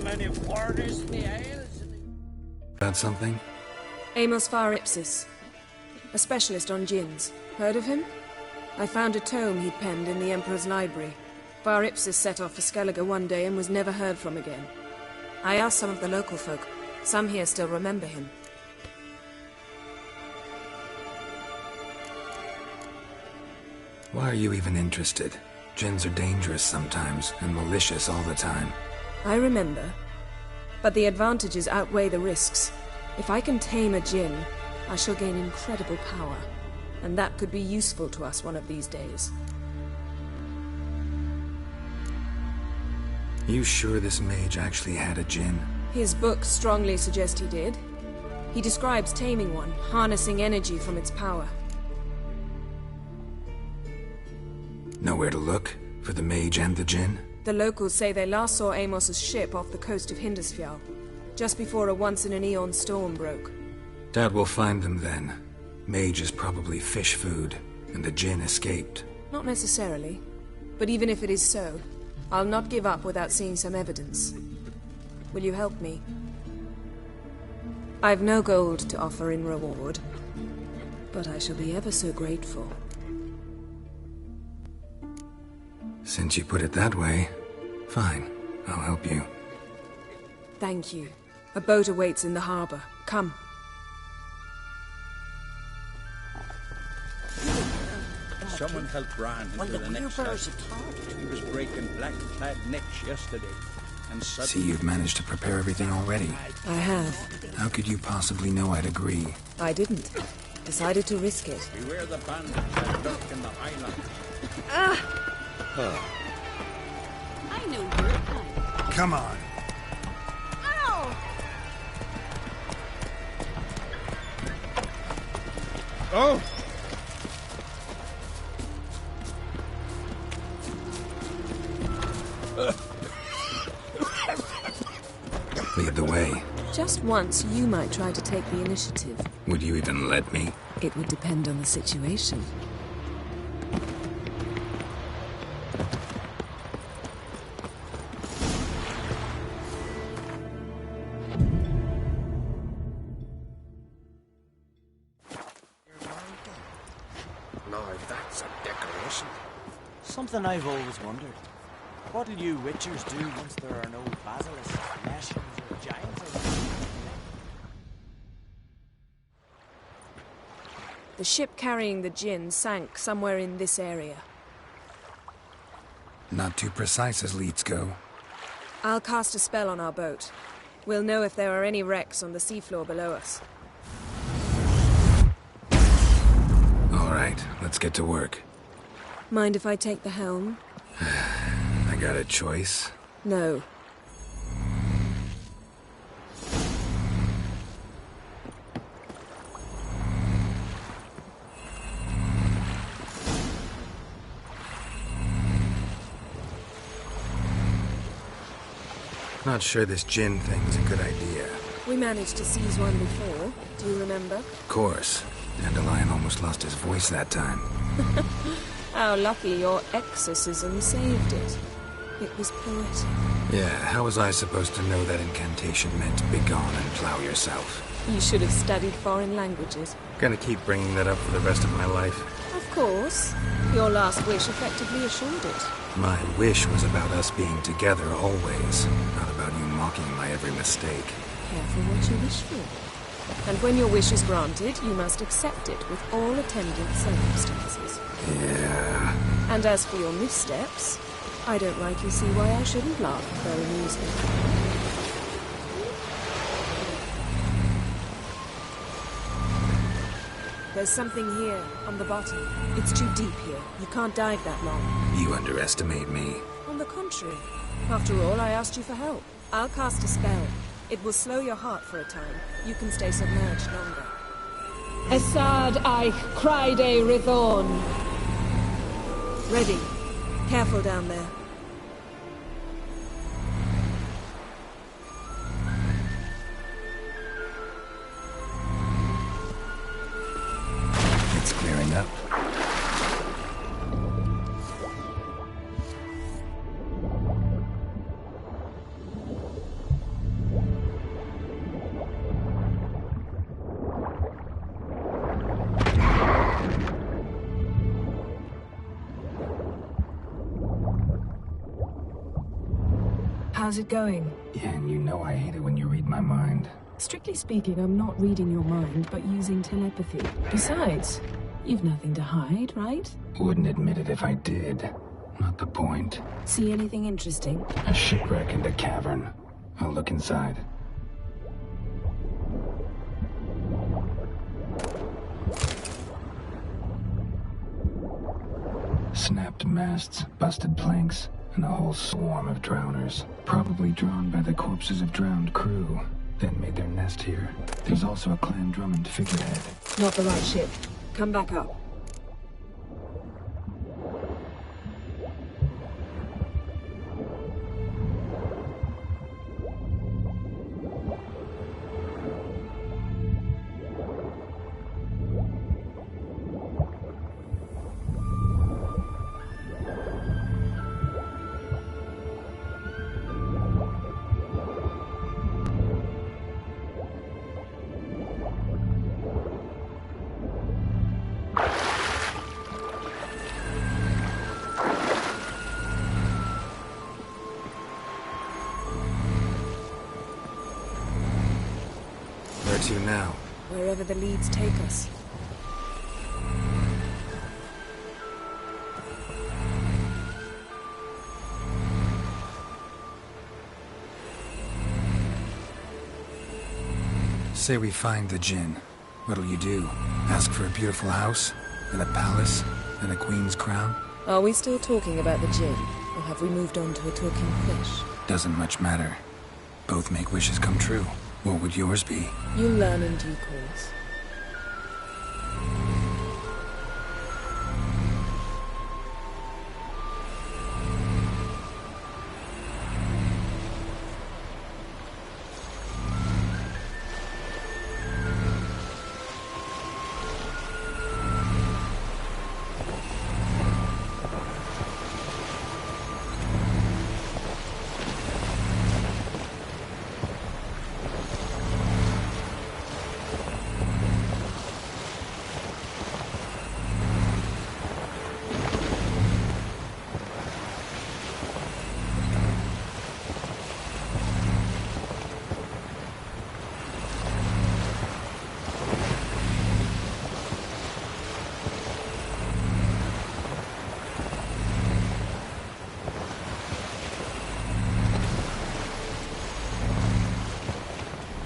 many foreigners in the Isles. About something? Amos Far Ipsis. A specialist on djinns. Heard of him? I found a tome he'd penned in the Emperor's library. Far Ipsis set off for Skellige one day and was never heard from again. I asked some of the local folk. Some here still remember him. Why are you even interested? Djinns are dangerous sometimes, and malicious all the time. I remember. But the advantages outweigh the risks. If I can tame a djinn, I shall gain incredible power. And that could be useful to us one of these days. You sure this mage actually had a djinn? His books strongly suggest he did. He describes taming one, harnessing energy from its power. Nowhere to look? For the mage and the djinn? The locals say they last saw Amos's ship off the coast of Hindisfjall, just before a once-in-an-eon storm broke. Doubt we'll find them then. Mage is probably fish food, and the djinn escaped. Not necessarily. But even if it is so, I'll not give up without seeing some evidence. Will you help me? I've no gold to offer in reward, but I shall be ever so grateful. Since you put it that way, fine. I'll help you. Thank you. A boat awaits in the harbor. Come. Someone helped Brand into the next house. He was breaking black-clad necks yesterday. And See, you've managed to prepare everything already. I have. How could you possibly know I'd agree? I didn't. Decided to risk it. Beware the bandits that lurk in the highland. I know your kind. Come on. Ow! Oh! Lead the way. Just once, you might try to take the initiative. Would you even let me? It would depend on the situation. Now that's a decoration. Something I've always wondered. What'll you witchers do once there are no basilisks, lashings, or giants around? The ship carrying the djinn sank somewhere in this area. Not too precise as leads go. I'll cast a spell on our boat. We'll know if there are any wrecks on the seafloor below us. All right, let's get to work. Mind if I take the helm? I got a choice. No. Not sure this djinn thing's a good idea. We managed to seize one before. Do you remember? Of course. Dandelion almost lost his voice that time. How lucky your exorcism saved it. It was poetic. Yeah, how was I supposed to know that incantation meant begone and plow yourself? You should have studied foreign languages. Gonna keep bringing that up for the rest of my life. Of course. Your last wish effectively assured it. My wish was about us being together always, not about you mocking my every mistake. Careful what you wish for. And when your wish is granted, you must accept it with all attendant circumstances. Yeah. And as for your missteps, I don't rightly see why I shouldn't laugh if they're amusing. There's something here, on the bottom. It's too deep here. You can't dive that long. You underestimate me. On the contrary. After all, I asked you for help. I'll cast a spell. It will slow your heart for a time. You can stay submerged longer. Esad Eich Cryde Rithorn. Ready. Careful down there. It's clearing up. How's it going? Yen, you know I hate it when you read my mind. Strictly speaking, I'm not reading your mind, but using telepathy. Besides, you've nothing to hide, right? Wouldn't admit it if I did. Not the point. See anything interesting? A shipwreck and a cavern. I'll look inside. Snapped masts, busted planks, and a whole swarm of drowners. Probably drawn by the corpses of drowned crew, then made their nest here. There's also a Clan Drummond figurehead. Not the right ship. Come back up. Where to now? Wherever the leads take us. Say we find the Jinn. What'll you do? Ask for a beautiful house? And a palace? And a queen's crown? Are we still talking about the Jinn? Or have we moved on to a talking fish? Doesn't much matter. Both make wishes come true. What would yours be? You'll learn in due course.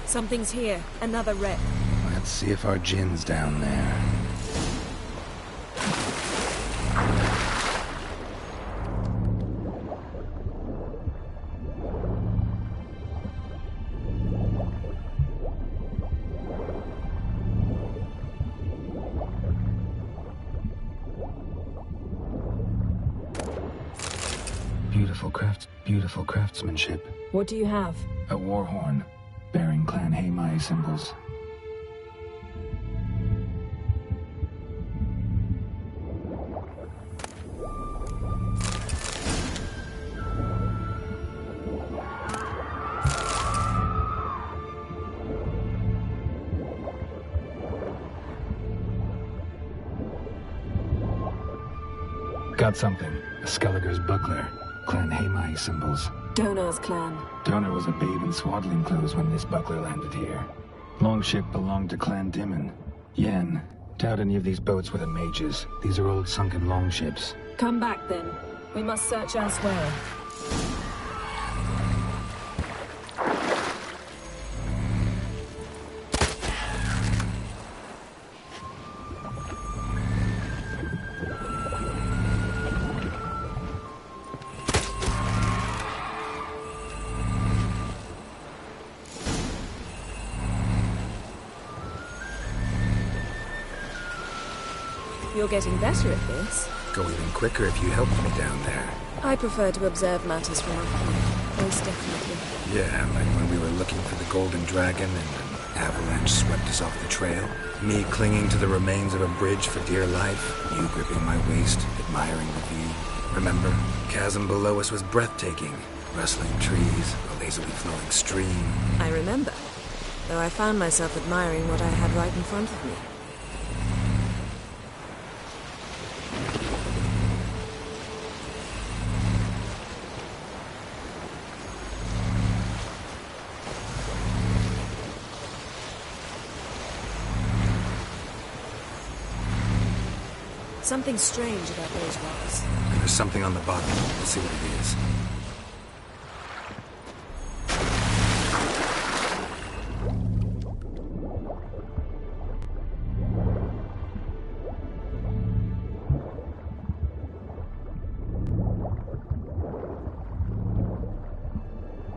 Something's here. Another wreck. Let's see if our Jinn's down there. Beautiful craftsmanship. What do you have? A war horn, bearing Clan Haimai symbols. Got something. A Skelliger's buckler. Clan Haimai symbols. Donar's clan. Donar was a babe in swaddling clothes when this buckler landed here. Longship belonged to Clan Dimon. Yen, doubt any of these boats were the mages. These are old sunken longships. Come back then. We must search elsewhere. You're getting better at this. Go even quicker if you helped me down there. I prefer to observe matters from up here. Most definitely. Yeah, like when we were looking for the Golden Dragon and an avalanche swept us off the trail. Me clinging to the remains of a bridge for dear life. You gripping my waist, admiring the view. Remember? Chasm below us was breathtaking. Rustling trees, a lazily flowing stream. I remember. Though I found myself admiring what I had right in front of me. Something strange about those rocks. And there's something on the bottom. We'll see what it is.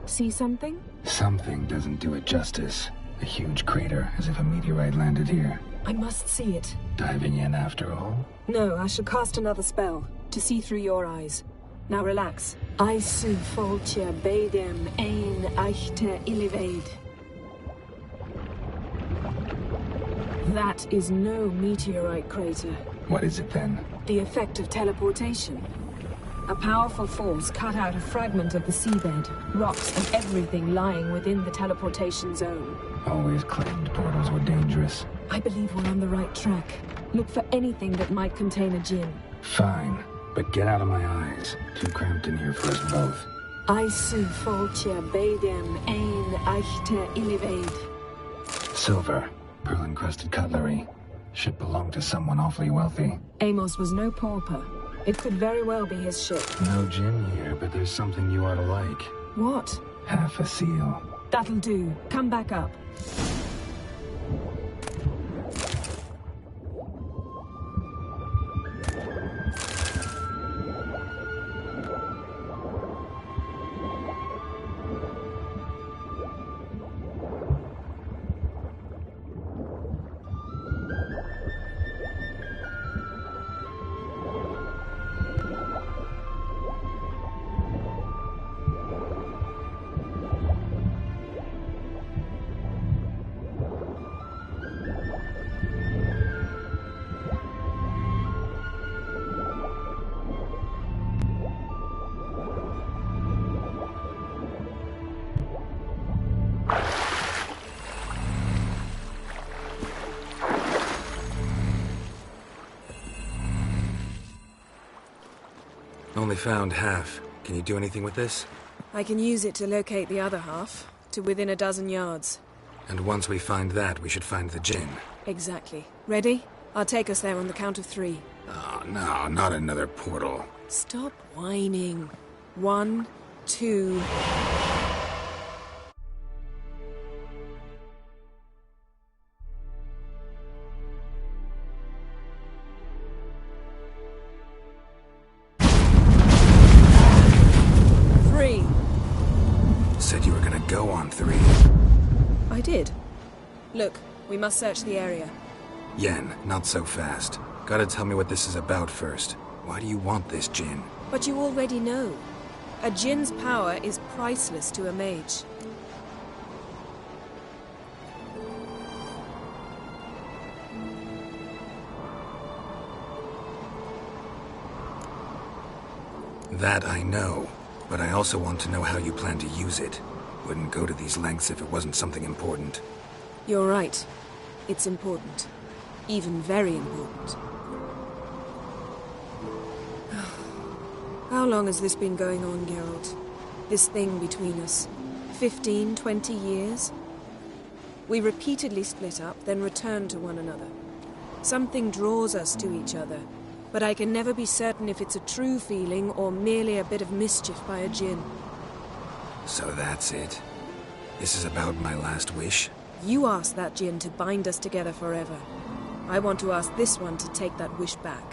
See something? Something doesn't do it justice. A huge crater, as if a meteorite landed here. I must see it. Diving in after all? No, I shall cast another spell, to see through your eyes. Now relax. Isu foltje bedem ein eichte illiveid. That is no meteorite crater. What is it then? The effect of teleportation. A powerful force cut out a fragment of the seabed, rocks and everything lying within the teleportation zone. Always claimed portals were dangerous. I believe we're on the right track. Look for anything that might contain a djinn. Fine, but get out of my eyes. Too cramped in here for us both. Isu foltje bedem ein eichte illiveid. Silver, pearl-encrusted cutlery. Should belong to someone awfully wealthy. Amos was no pauper. It could very well be his ship. No gin here, but there's something you ought to like. What? Half a seal. That'll do. Come back up. Only found half. Can you do anything with this? I can use it to locate the other half, to within a dozen yards. And once we find that, we should find the gin. Exactly. Ready? I'll take us there on the count of 3. Oh, no, not another portal. Stop whining. 1, 2... Said you were gonna go on 3. I did. Look, we must search the area. Yen, not so fast. Gotta tell me what this is about first. Why do you want this gin? But you already know. A djinn's power is priceless to a mage. That I know, but I also want to know how you plan to use it. Wouldn't go to these lengths if it wasn't something important. You're right. It's important. Even very important. How long has this been going on, Geralt? This thing between us? 15, 20 years? We repeatedly split up, then return to one another. Something draws us to each other, but I can never be certain if it's a true feeling or merely a bit of mischief by a djinn. So that's it. This is about my last wish? You asked that djinn to bind us together forever. I want to ask this one to take that wish back.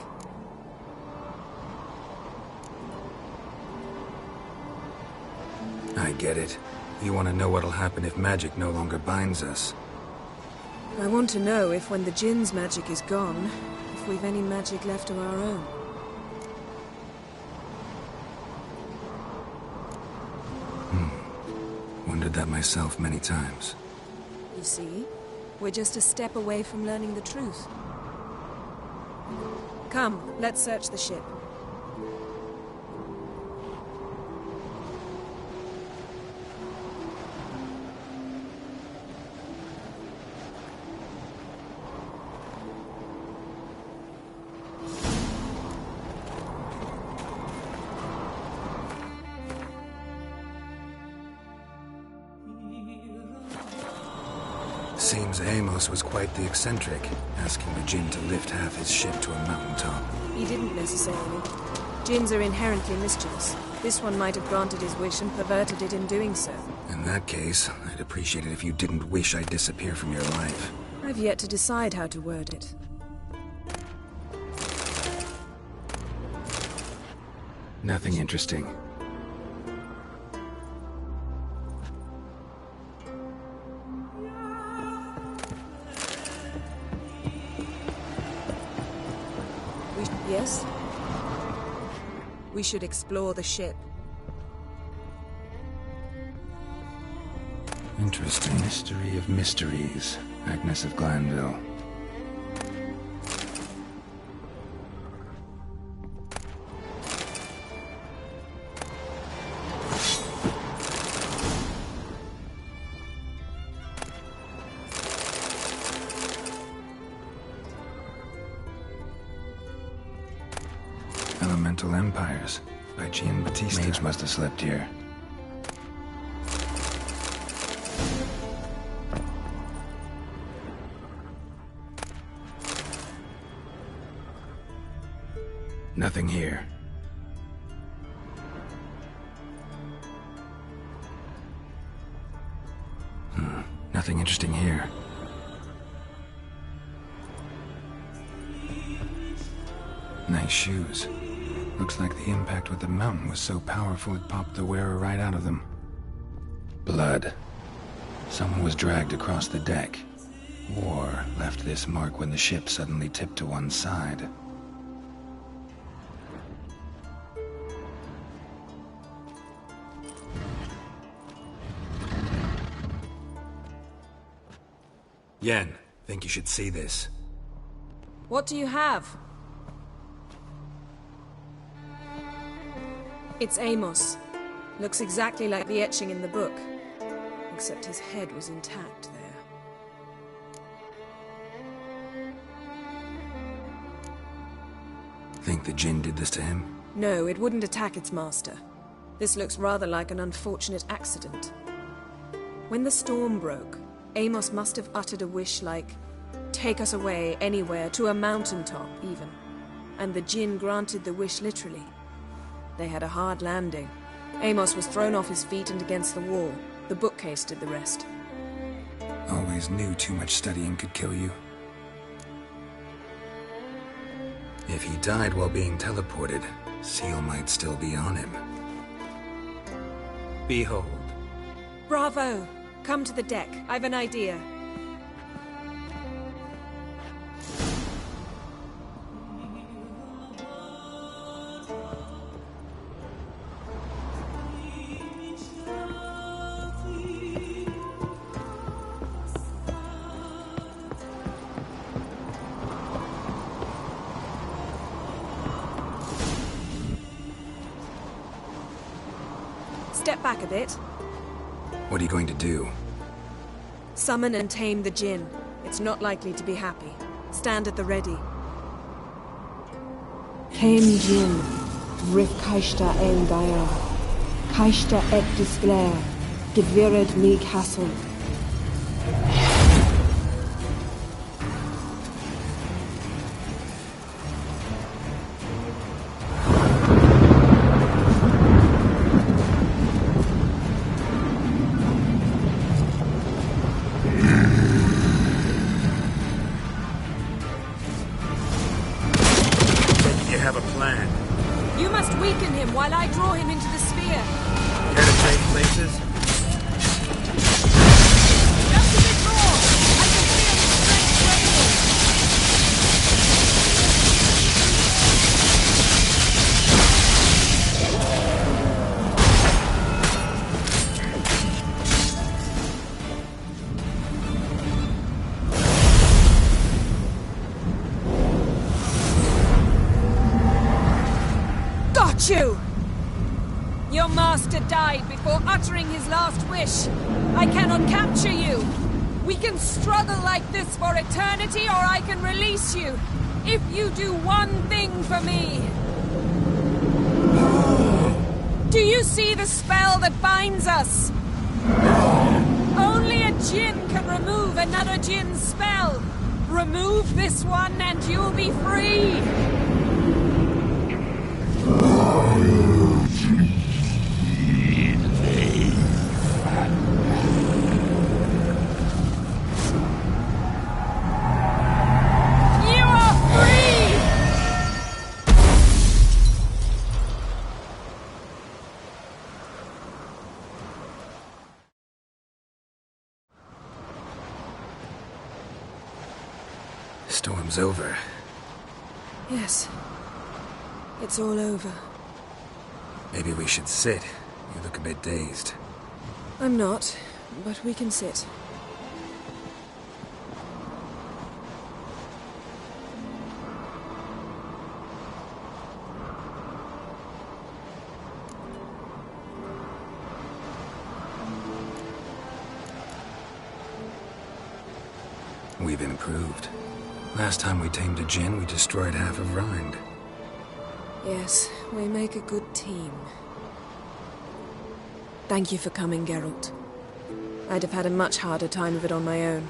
I get it. You want to know what'll happen if magic no longer binds us. I want to know if when the djinn's magic is gone, if we've any magic left of our own. Wondered that myself many times. You see? We're just a step away from learning the truth. Come, let's search the ship. seems Amos was quite the eccentric, asking the Jinn to lift half his ship to a mountaintop. He didn't necessarily. Jinns are inherently mischievous. This one might have granted his wish and perverted it in doing so. In that case, I'd appreciate it if you didn't wish I'd disappear from your life. I've yet to decide how to word it. Nothing interesting. Yes? We should explore the ship. Interesting. Mystery of mysteries. Agnes of Glanville. Elemental Empires by Gian Battista. Mage must have slept here. Nothing here. Nothing interesting here. Nice shoes. Looks like the impact with the mountain was so powerful it popped the wearer right out of them. Blood. Someone was dragged across the deck. War left this mark when the ship suddenly tipped to one side. Yen, think you should see this. What do you have? It's Amos. Looks exactly like the etching in the book. Except his head was intact there. Think the Jinn did this to him? No, it wouldn't attack its master. This looks rather like an unfortunate accident. When the storm broke, Amos must have uttered a wish like, "Take us away, anywhere, to a mountaintop, even." And the Jinn granted the wish literally. They had a hard landing. Amos was thrown off his feet and against the wall. The bookcase did the rest. Always knew too much studying could kill you. If he died while being teleported, Seal might still be on him. Behold. Bravo! Come to the deck. I've an idea. Step back a bit. What are you going to do? Summon and tame the Jinn. It's not likely to be happy. Stand at the ready. Tame Jinn. Rif Kaishta El Gaia. Kaishta et Disglair. Gedvired Meek Hassel. Have a plan. You must weaken him while I draw him into the sphere. Care to trade places? Just a bit more. I can feel his strength waning. You! Your master died before uttering his last wish. I cannot capture you. We can struggle like this for eternity, or I can release you. If you do one thing for me. Do you see the spell that binds us? Only a Jinn can remove another Jinn's spell. Remove this one and you'll be free. You are free! Storm's over. Yes. It's all over. Maybe we should sit. You look a bit dazed. I'm not, but we can sit. We've improved. Last time we tamed a Jinn, we destroyed half of Rind. Yes, we make a good team. Thank you for coming, Geralt. I'd have had a much harder time of it on my own.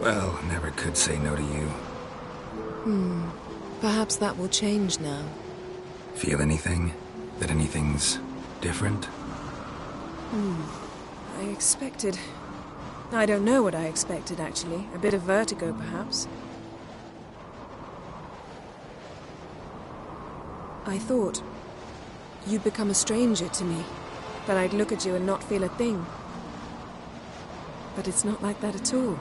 Well, never could say no to you. Perhaps that will change now. Feel anything? That anything's different? I expected... I don't know what I expected, actually. A bit of vertigo, perhaps. I thought you'd become a stranger to me, that I'd look at you and not feel a thing. But it's not like that at all.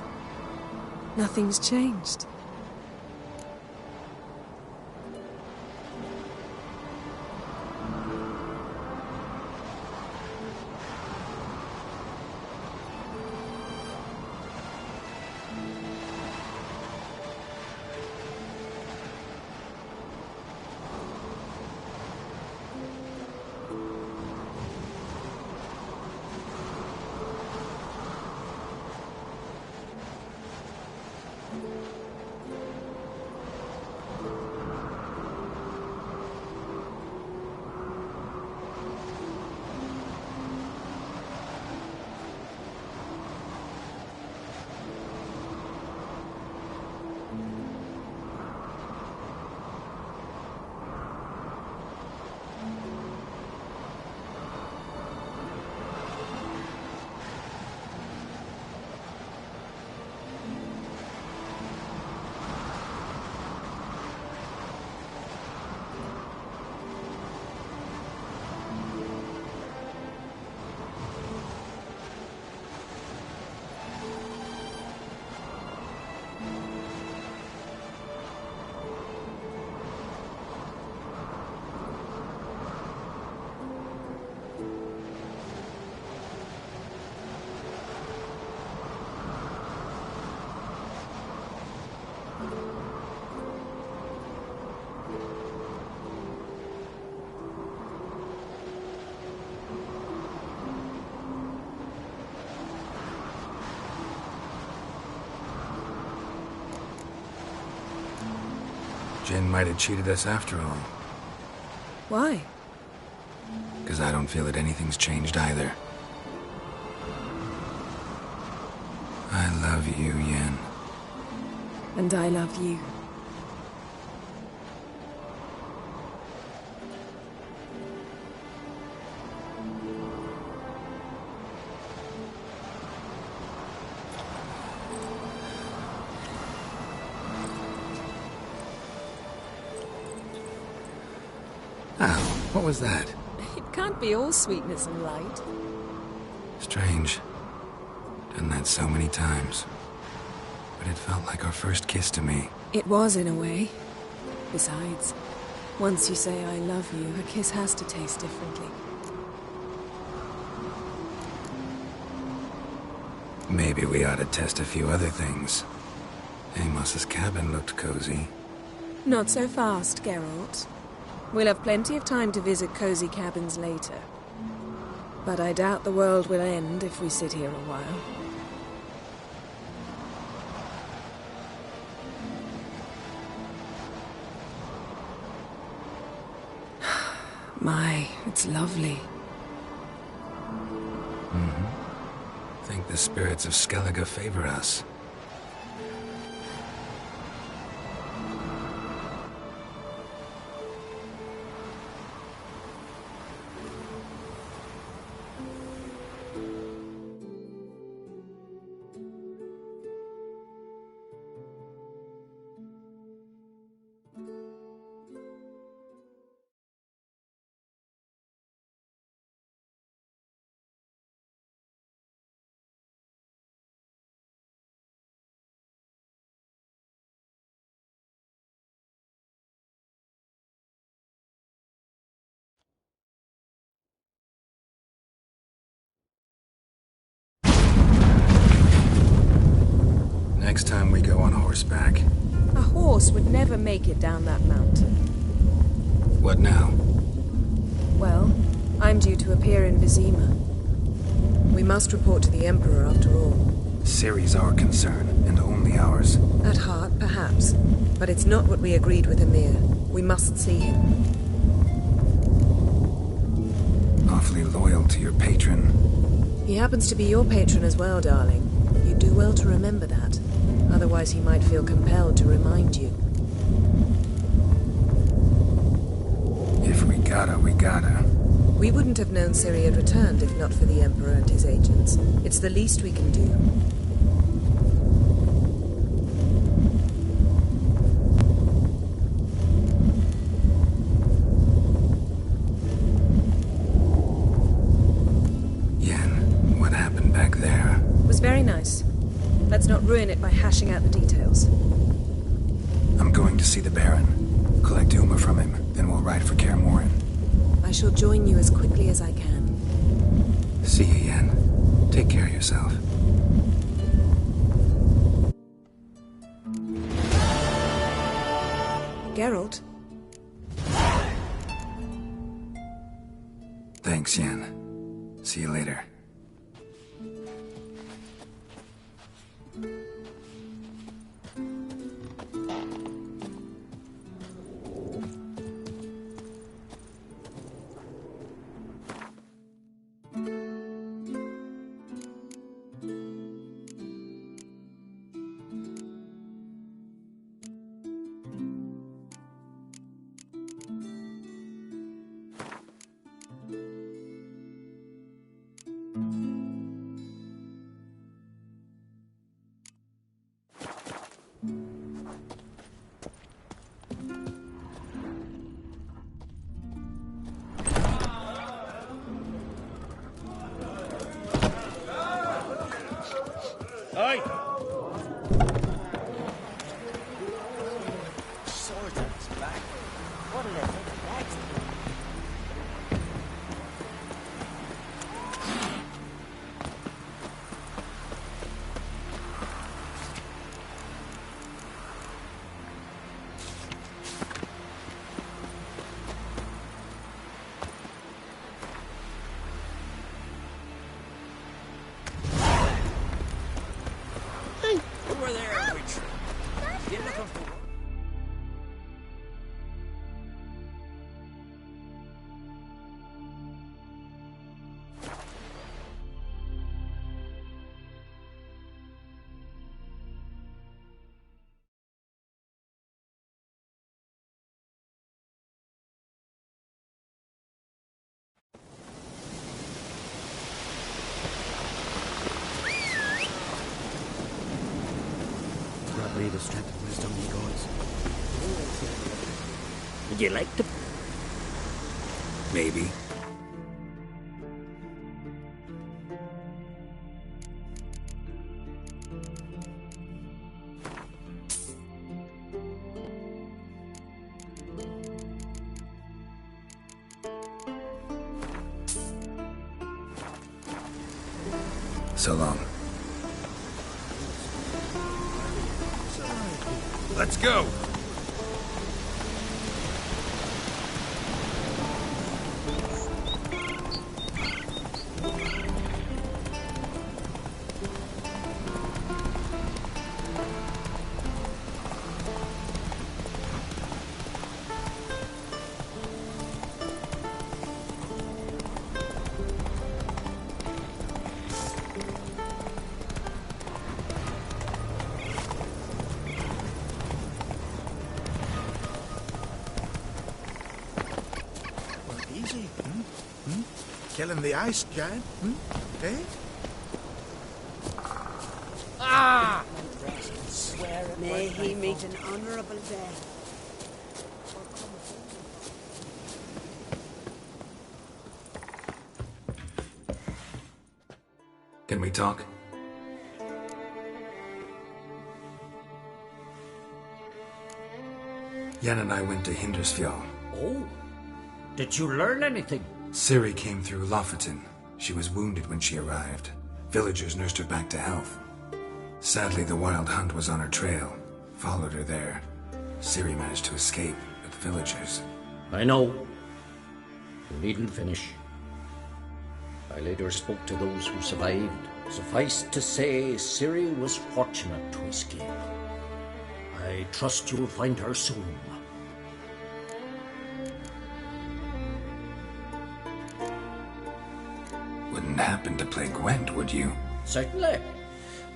Nothing's changed. Jinn might have cheated us after all. Why? Because I don't feel that anything's changed either. I love you, Yen. And I love you. Ow, what was that? It can't be all sweetness and light. Strange. Done that so many times. But it felt like our first kiss to me. It was, in a way. Besides, once you say I love you, a kiss has to taste differently. Maybe we ought to test a few other things. Amos's cabin looked cozy. Not so fast, Geralt. We'll have plenty of time to visit cozy cabins later. But I doubt the world will end if we sit here a while. My, it's lovely. Think the spirits of Skellige favor us. Next time we go on horseback. A horse would never make it down that mountain. What now? Well, I'm due to appear in Vizima. We must report to the Emperor after all. Ciri's our concern, and only ours. At heart, perhaps. But it's not what we agreed with Emir. We must see him. Awfully loyal to your patron. He happens to be your patron as well, darling. You'd do well to remember that. Otherwise he might feel compelled to remind you. If we gotta, we gotta. We wouldn't have known Ciri had returned if not for the Emperor and his agents. It's the least we can do. Yen, what happened back there? It was very nice. Let's not ruin it by hashing out the details. I'm going to see the Baron. Collect Uma from him, then we'll ride for Kaer Morhen. I shall join you as quickly as I can. See you, Yen. Take care of yourself. Geralt? Thanks, Yen. See you later. Oi! Sword on his back. What'll it think next? Over there, witch. You looking for? Probably the strength of wisdom he goes. Would you like to? Maybe. So long. Let's go! killing the ice giant, eh? Ah! May he meet an honourable death. Can we talk? Yen and I went to Hindersfjall. Oh, did you learn anything? Ciri came through Lofoten. She was wounded when she arrived. Villagers nursed her back to health. Sadly, the Wild Hunt was on her trail. Followed her there. Ciri managed to escape, but the villagers... I know. You needn't finish. I later spoke to those who survived. Suffice to say, Ciri was fortunate to escape. I trust you'll find her soon. Wouldn't happen to play Gwent, would you? Certainly.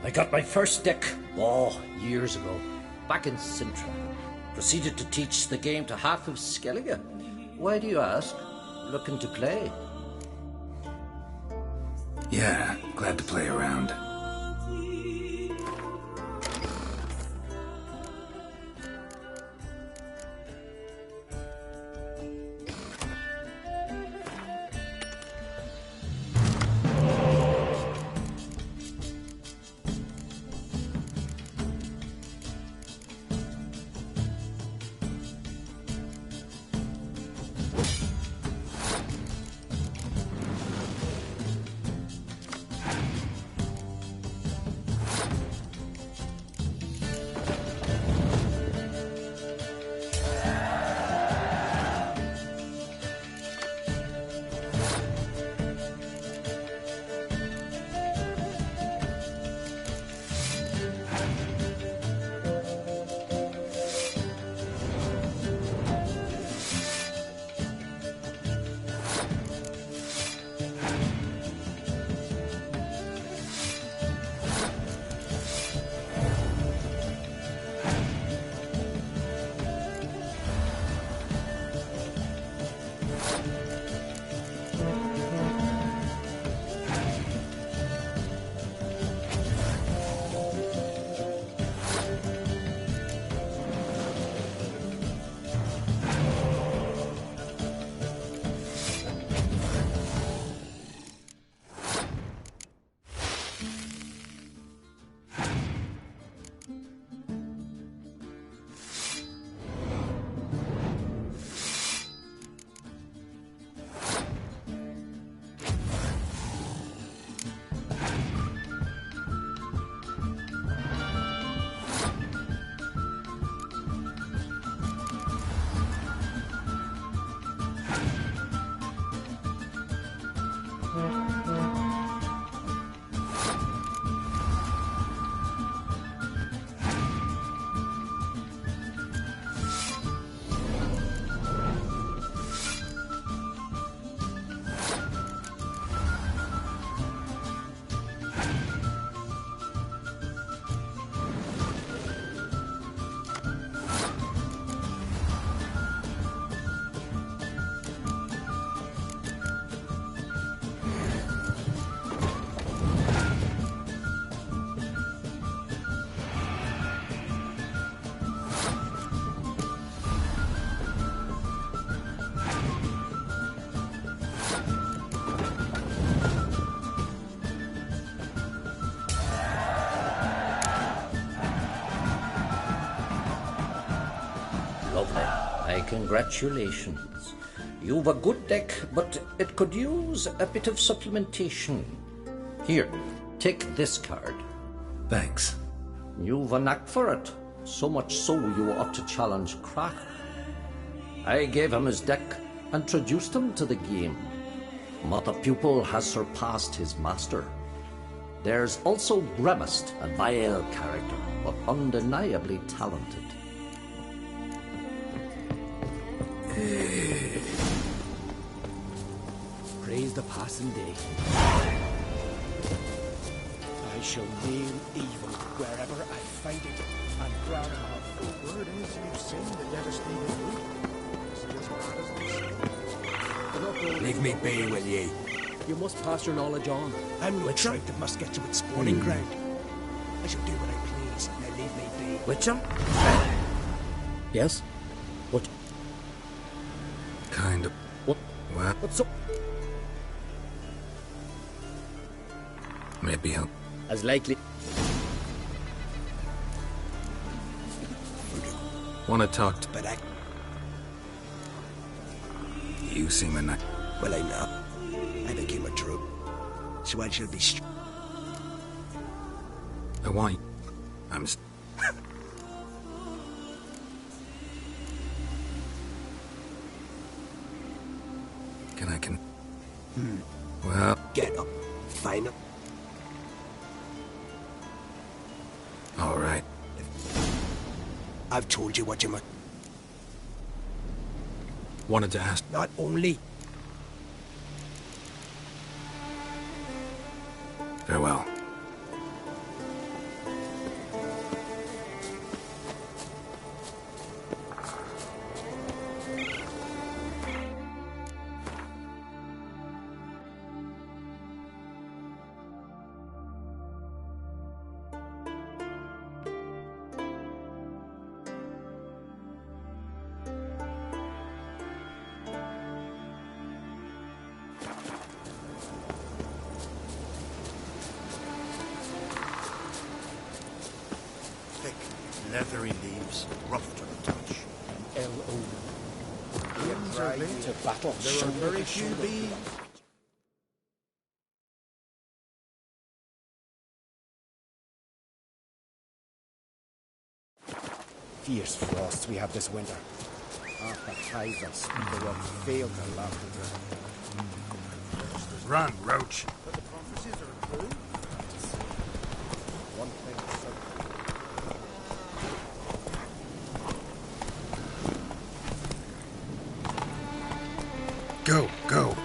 I got my first deck, years ago, back in Sintra. Proceeded to teach the game to half of Skellige. Why do you ask? Looking to play? Yeah, glad to play around. Congratulations. You've a good deck, but it could use a bit of supplementation. Here, take this card. Thanks. You've a knack for it. So much so you ought to challenge Crack. I gave him his deck, introduced him to the game. Not a pupil has surpassed his master. There's also Gremist, a vile character, but undeniably talented. Praise the passing day. I shall nail evil wherever I find it, and drown her. Word is you've seen the devastating root. Is it as bad as this? Leave me be, will ye? You must pass your knowledge on. I'm no trout that must get to its spawning ground. I shall do what I please. Now leave me be. Witcher? Yes? What? Kind of. What? Well, What's up? maybe help. As likely. Want to talk to... But You seem a nice... well, I'm not. I became a troop. So I shall be I want you. I'm... Can... Well... Get up. Fine up. All right. I've told you what you must. Wanted to ask... Not only. Farewell. Thick, leathery leaves, rough to the touch. L.O. Winds are late. To battle. There are very few bees. Fierce frosts we have this winter. Half the hives and speaker worms failed to last the drought. Run, Roach. But the prophecies are true. One thing is certain. Go, go.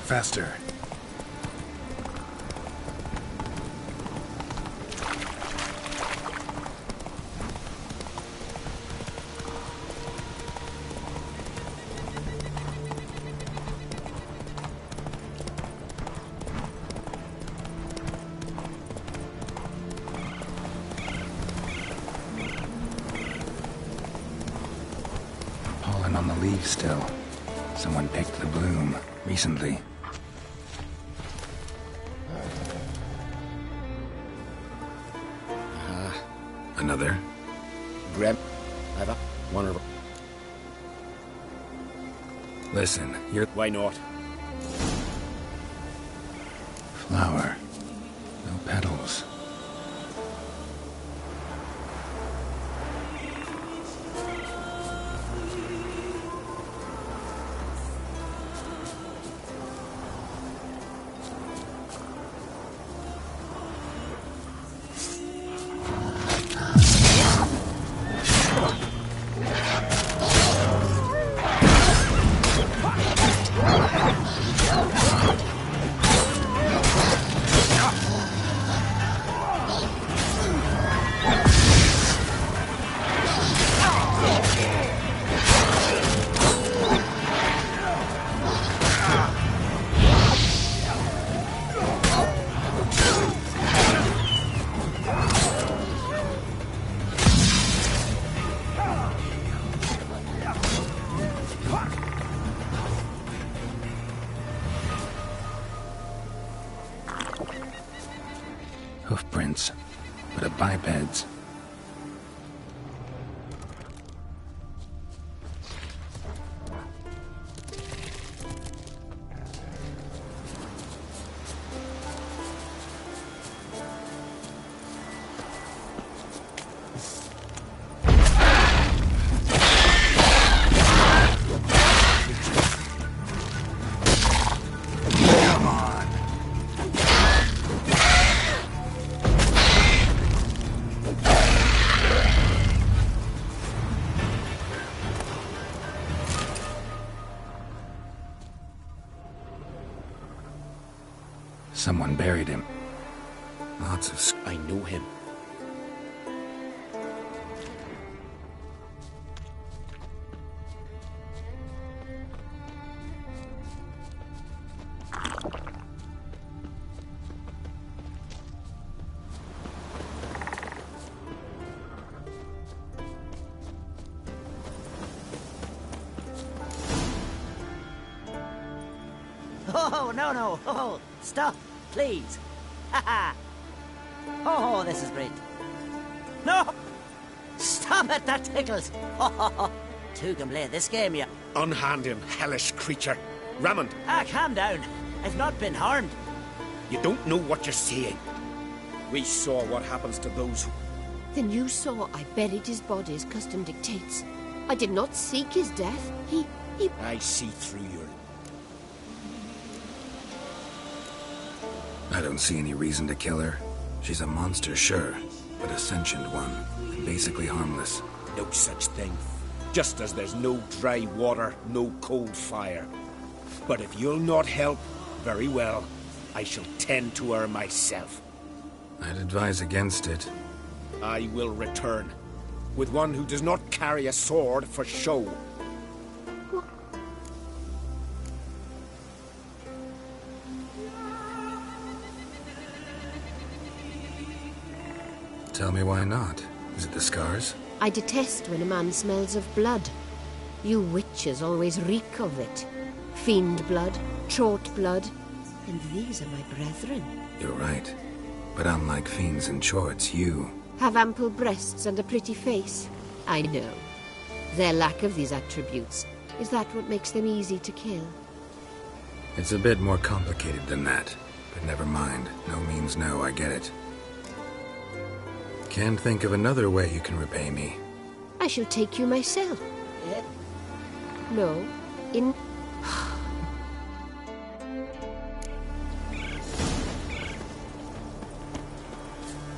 Faster. Pollen on the leaves still. Someone picked the bloom recently. Another? Grab. I've a one of. Listen, you're... Why not? Flower. No petals. Hoofprints, but a biped's. Come on. Someone buried him. Lots of... I know him. Oh, no. Oh, stop, please. Ha. Oh, this is great. No! Stop it, that tickles. Oh, two can play this game, yeah. Unhand him, hellish creature. Raymond. Calm down. I've not been harmed. You don't know what you're saying. We saw what happens to those who... Then you saw I buried his body as custom dictates. I did not seek his death. He... I see through your... I don't see any reason to kill her. She's a monster, sure, but a sentient one, and basically harmless. No such thing. Just as there's no dry water, no cold fire. But if you'll not help, very well. I shall tend to her myself. I'd advise against it. I will return, with one who does not carry a sword for show. Tell me why not. Is it the scars? I detest when a man smells of blood. You witches always reek of it. Fiend blood, trot blood, and these are my brethren. You're right. But unlike fiends and chorts, you... Have ample breasts and a pretty face. I know. Their lack of these attributes, is that what makes them easy to kill? It's a bit more complicated than that. But never mind. No means no, I get it. Can't think of another way you can repay me. I shall take you myself. No, in...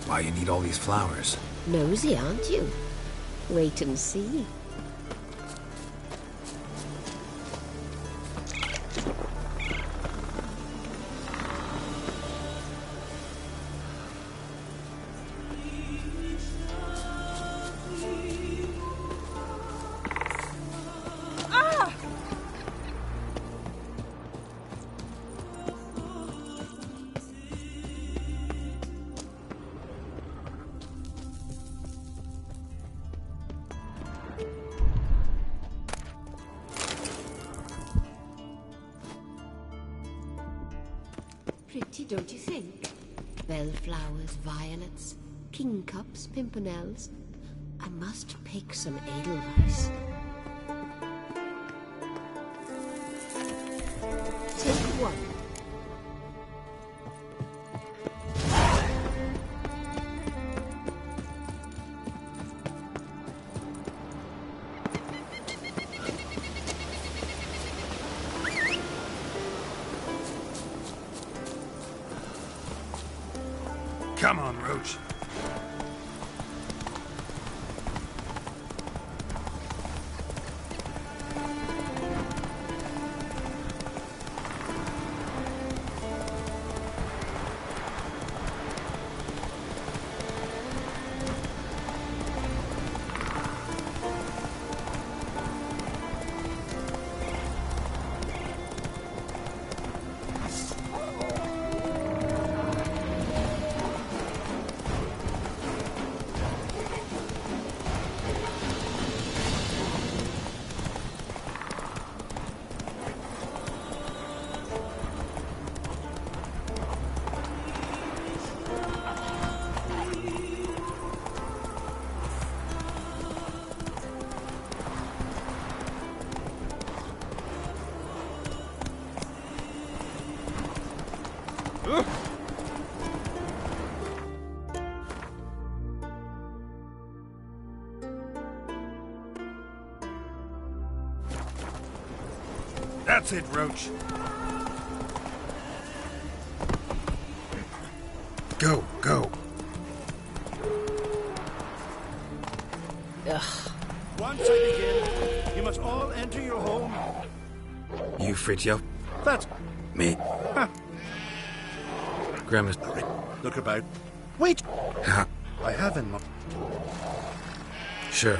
Why you need all these flowers? Nosy, aren't you? Wait and see. Pretty, don't you think? Bellflowers, violets, kingcups, pimpernels. I must pick some edelweiss. Take one. Come on, Roach. That's it, Roach. Go, go. Ugh. Once I begin, you must all enter your home. You, Fritjo? That's... Me. Huh. Grimace. Look about. Wait! Huh? I have in my... Sure.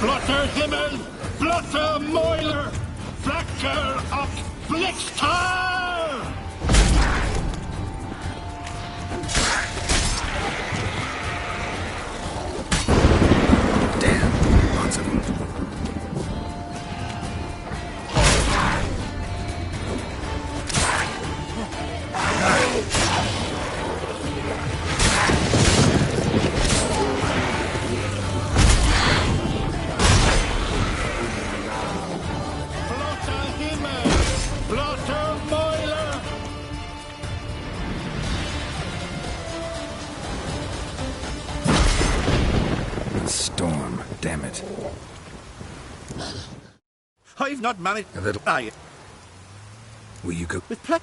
Blotter Himmel, Blotter Mäuler, Flacker och Blixtar! Damn, lots of them. Blotter Himmel, Blotter Mäuler! Storm, damn it. I've not managed... A little... Aye, Will you go? with ple...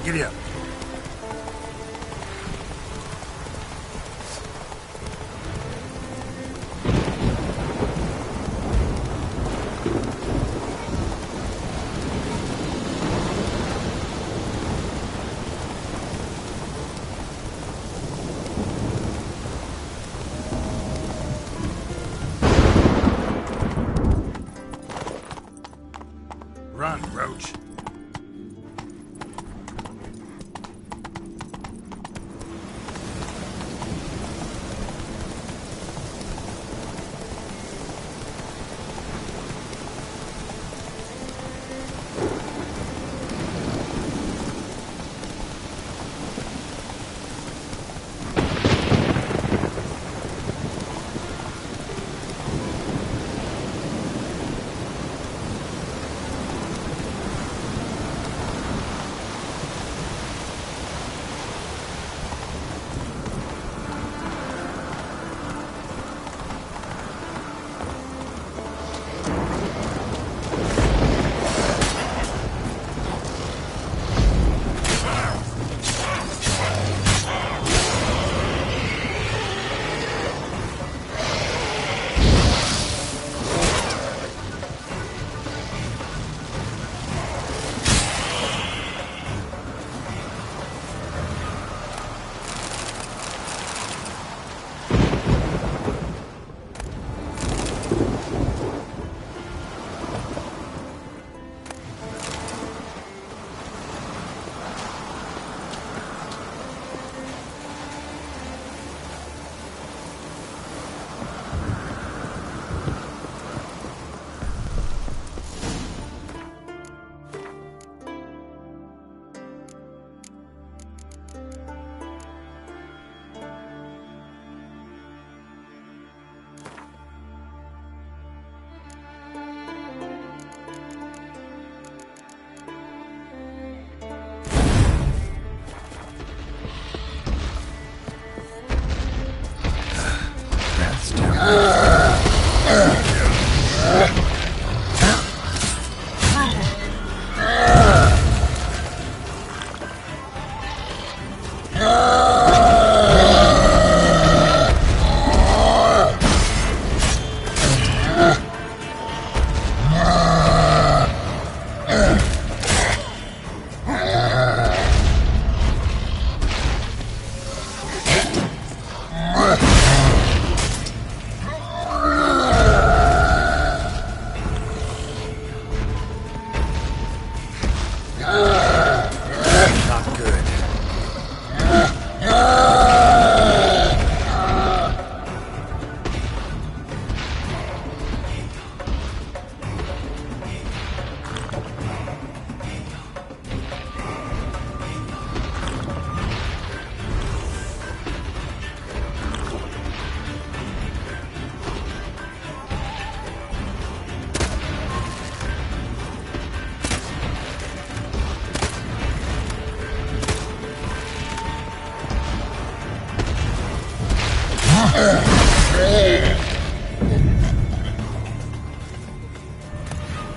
Giddy up. Run, Roach.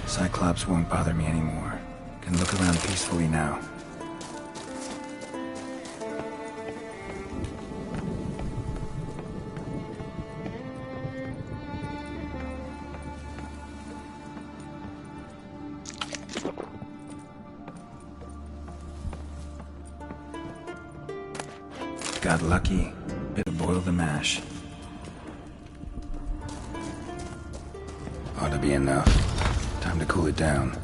Cyclops won't bother me anymore. Can look around peacefully now. Got lucky. Bit of boil the mash. Ought to be enough. Time to cool it down.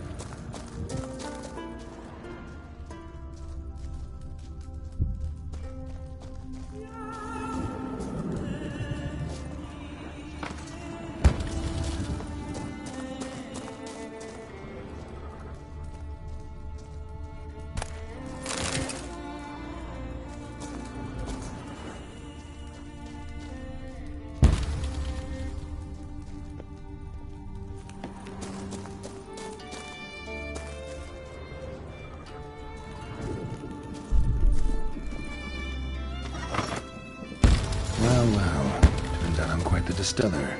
Well, turns out I'm quite the distiller.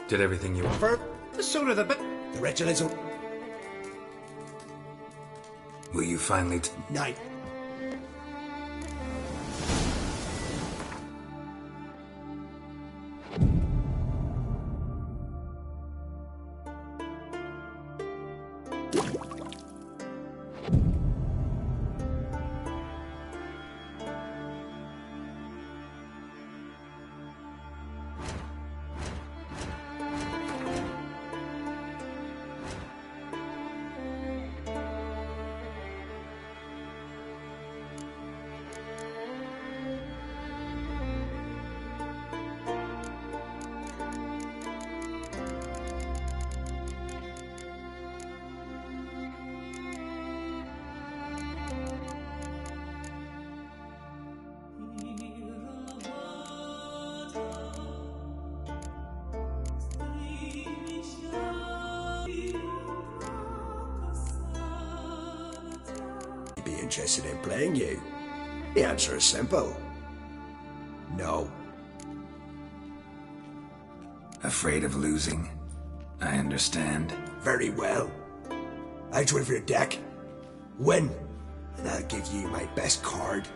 Did everything you want. The sooner the better. The ritual is... Will you finally Night. Interested in playing you? The answer is simple. No. Afraid of losing? I understand. Very well. I'll win for your deck. Win. And I'll give you my best card.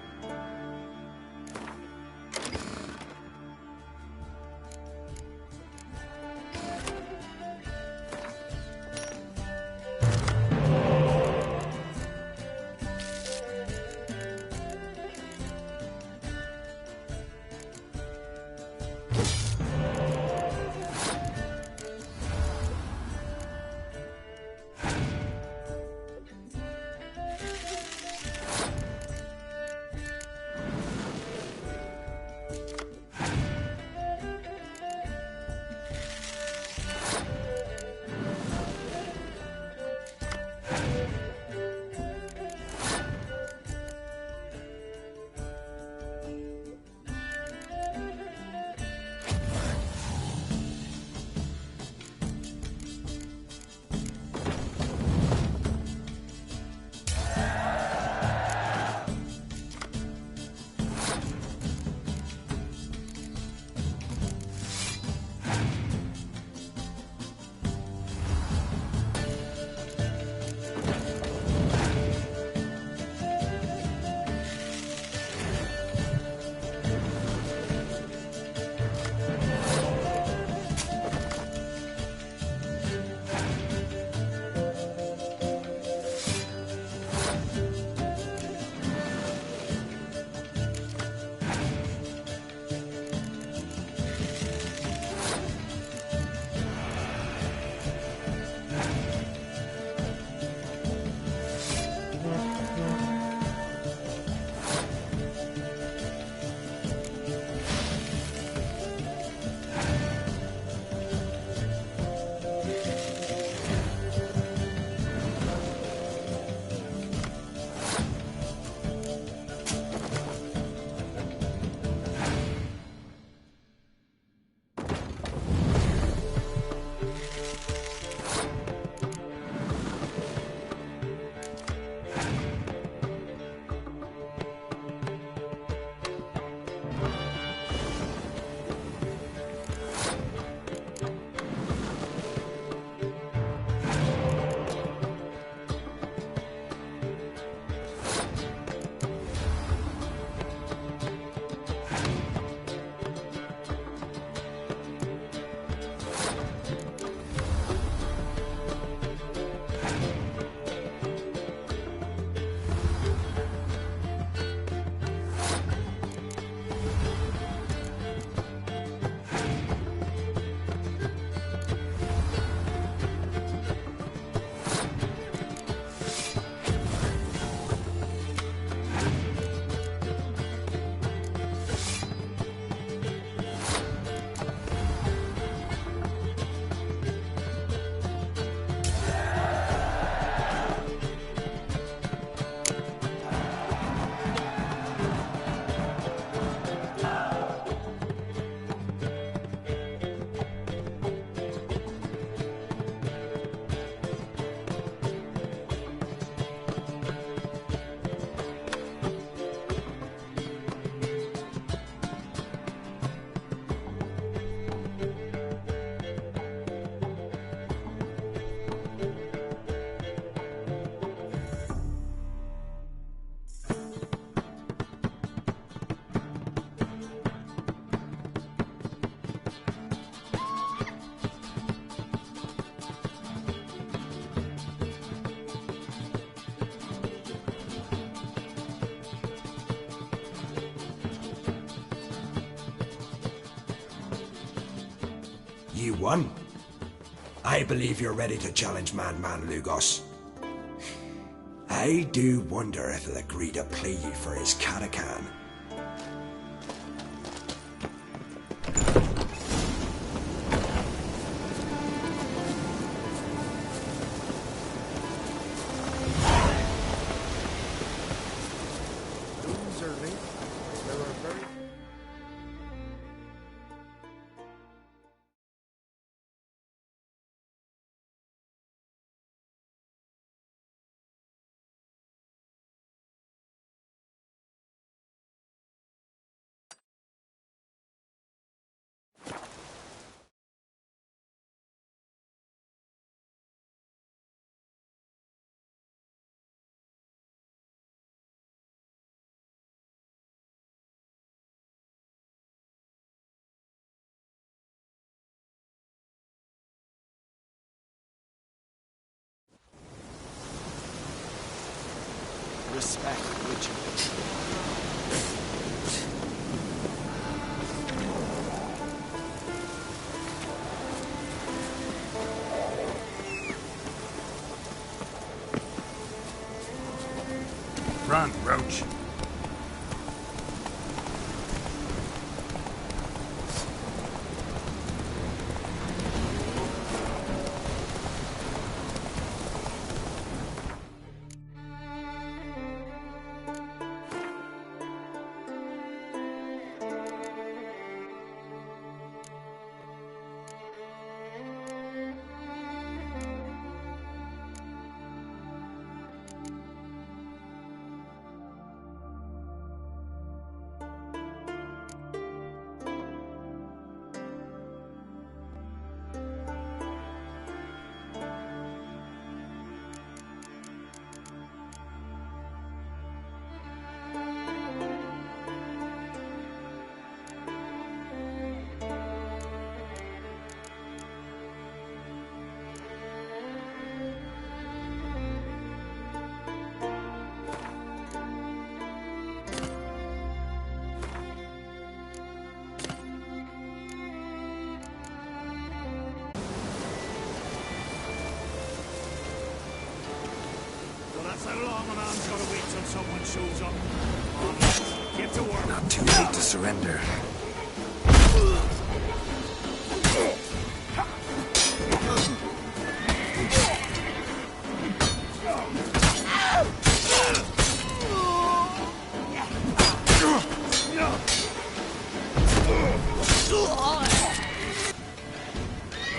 You won. I believe you're ready to challenge Madman Lugos. I do wonder if he'll agree to play you for his Katakan. Respect, Witcher. Run, Roach. That's how long a man's gotta wait till someone shows up. On, lads, get to work. Not too late to surrender. Oh!